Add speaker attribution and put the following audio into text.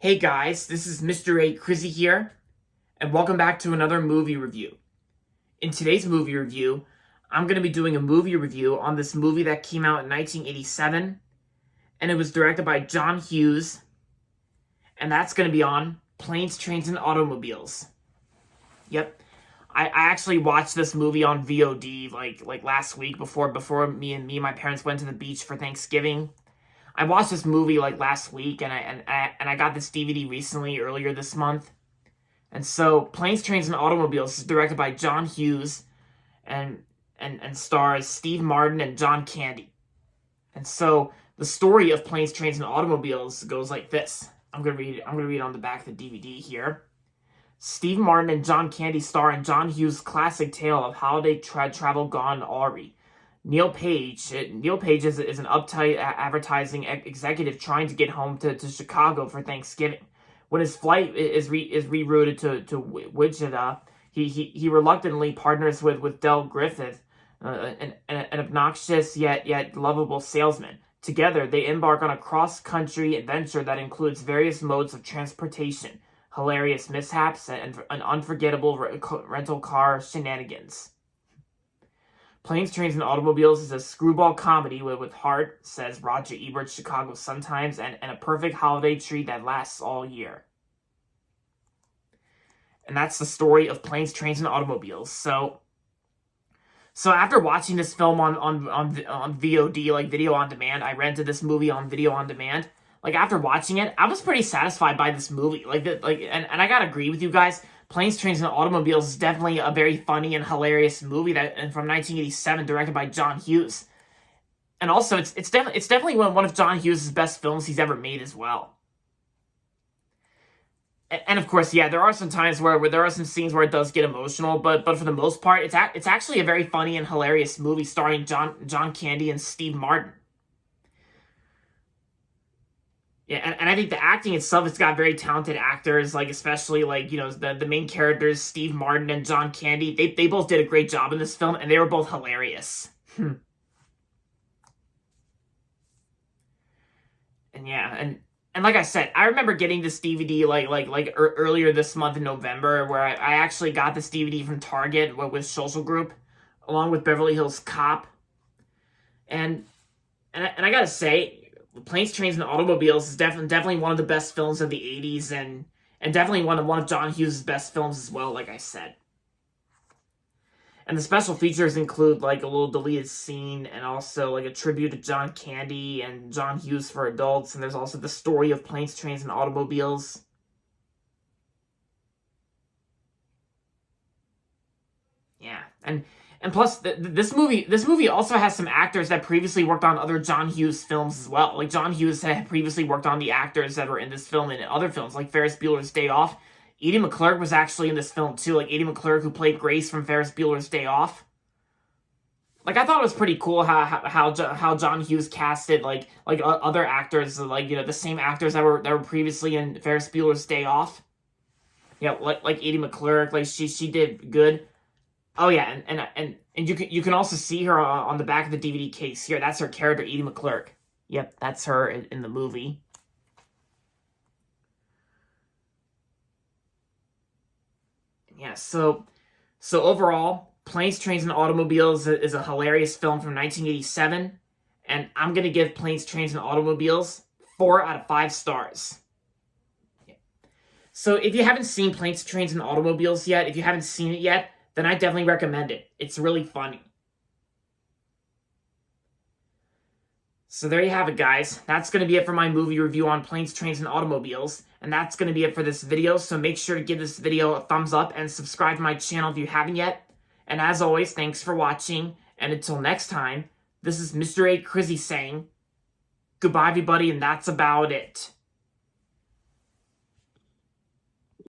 Speaker 1: Hey guys, this is Mr. A. Crizzy here, and welcome back to another movie review. In today's movie review, I'm going to be doing a movie review on this movie that came out in 1987, and it was directed by John Hughes, and that's going to be on Planes, Trains, and Automobiles. Yep, I actually watched this movie on VOD like last week before me and my parents went to the beach for Thanksgiving. I watched this movie like last week, and I got this DVD recently earlier this month. And so, Planes, Trains, and Automobiles is directed by John Hughes, and stars Steve Martin and John Candy. And so, the story of Planes, Trains, and Automobiles goes like this. I'm gonna read on the back of the DVD here. Steve Martin and John Candy star in John Hughes' classic tale of holiday travel gone awry. Neil Page is an uptight advertising executive trying to get home to Chicago for Thanksgiving. When his flight is rerouted to Wichita, he reluctantly partners with Del Griffith, an obnoxious yet lovable salesman. Together, they embark on a cross-country adventure that includes various modes of transportation, hilarious mishaps, and unforgettable rental car shenanigans. Planes, Trains, and Automobiles is a screwball comedy with heart, says Roger Ebert's Chicago Sun-Times, and a perfect holiday treat that lasts all year. And that's the story of Planes, Trains, and Automobiles. So after watching this film on VOD, like video on demand, I rented this movie on video on demand. Like, after watching it, I was pretty satisfied by this movie. And I gotta agree with you guys. Planes, Trains, and Automobiles is definitely a very funny and hilarious movie from 1987, directed by John Hughes. And also, it's definitely one of John Hughes' best films he's ever made as well. And of course, yeah, there are some times where there are some scenes where it does get emotional, but for the most part, it's actually a very funny and hilarious movie starring John Candy and Steve Martin. Yeah, and I think the acting itself, it's got very talented actors, like especially like, you know, the main characters, Steve Martin and John Candy. They both did a great job in this film, and they were both hilarious. And yeah, and like I said, I remember getting this DVD earlier this month in November, where I actually got this DVD from Target with Social Group, along with Beverly Hills Cop. And I gotta say, Planes, Trains, and Automobiles is definitely one of the best films of the 80s, and definitely one of John Hughes' best films as well, like I said. And the special features include like a little deleted scene, and also like a tribute to John Candy and John Hughes for adults, and there's also the story of Planes, Trains, and Automobiles. Yeah, and plus, this movie also has some actors that previously worked on other John Hughes films as well. Like, John Hughes had previously worked on the actors that were in this film and in other films, like Ferris Bueller's Day Off. Edie McClurg was actually in this film too, like Edie McClurg, who played Grace from Ferris Bueller's Day Off. Like, I thought it was pretty cool how John Hughes casted like other actors, like, you know, the same actors that were previously in Ferris Bueller's Day Off. Yeah, like Edie McClurg, like she did good. Oh yeah, and you can also see her on the back of the DVD case here. That's her character, Edie McClurg. Yep, that's her in the movie. Yeah, so overall, Planes, Trains, and Automobiles is a hilarious film from 1987, and I'm gonna give Planes, Trains, and Automobiles 4 out of 5 stars. So if you haven't seen Planes, Trains, and Automobiles yet, if you haven't seen it yet, then I definitely recommend it. It's really funny. So there you have it, guys. That's going to be it for my movie review on Planes, Trains, and Automobiles. And that's going to be it for this video. So make sure to give this video a thumbs up and subscribe to my channel if you haven't yet. And as always, thanks for watching. And until next time, this is Mr. A. Crizzy saying goodbye, everybody, and that's about it.